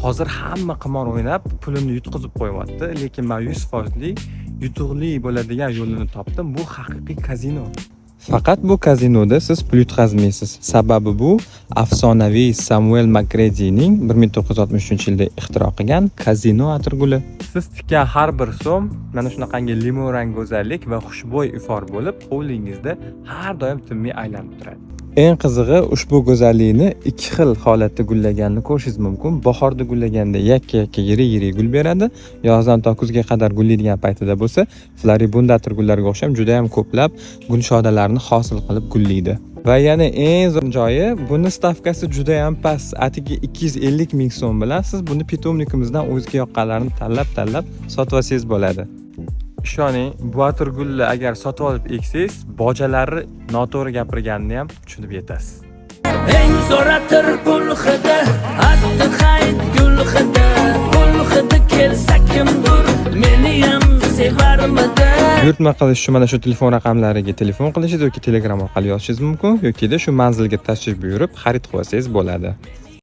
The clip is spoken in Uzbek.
Hozir hamma qimor o'ynab pulini yutqizib qo'yapti, lekin men 100% yutuqli bo'ladigan yo'lini topdim. Bu haqiqiy kazino. Faqat bu kazinoda siz pul yutqazmaysiz. Sababi bu afsonaviy Samuel Makredining 1963-yilda ixtiro qilgan kazino atirguli. Siz tikkan har bir so'm mana shunaqangi limon rang go'zallik va xushbo'y ifor bo'lib, hovlingizda har doim tinmay aylanib turadi. Eng qizig'i, ushbu go'zallikni ikki xil holatda gullaganini ko'rishingiz mumkin. Bahorda gullaganda yakka-yakka yirik gul beradi. Yozdan to kuzga qadar gullaydigan paytida bo'lsa, floribunda atirgullarga o'xshab juda ham ko'plab gul shodalarini hosil qilib gullaydi. Va yana eng zo'r joyi, buni stavkasi juda ham past. Atigi 250 ming so'm bilan siz buni pitomnikimizdan o'ziga yoqqanlarini tanlab sotib olsangiz bo'ladi. Ishoning, bu atirgulni agar sotib olib eksangiz, bojalari noto'g'ri gapirganini ham tushunib yetasiz. Eng zo'r atir pul hidi, atti hayt gul hidi, pul hidi kelsa kimdir, meni ham sevarmidi. Buyurtma qilish uchun mana shu telefon raqamlariga telefon qilishingiz yoki Telegram orqali yozishingiz mumkin, yoki shu manzilga tashrif buyurib xarid qilsangiz bo'ladi.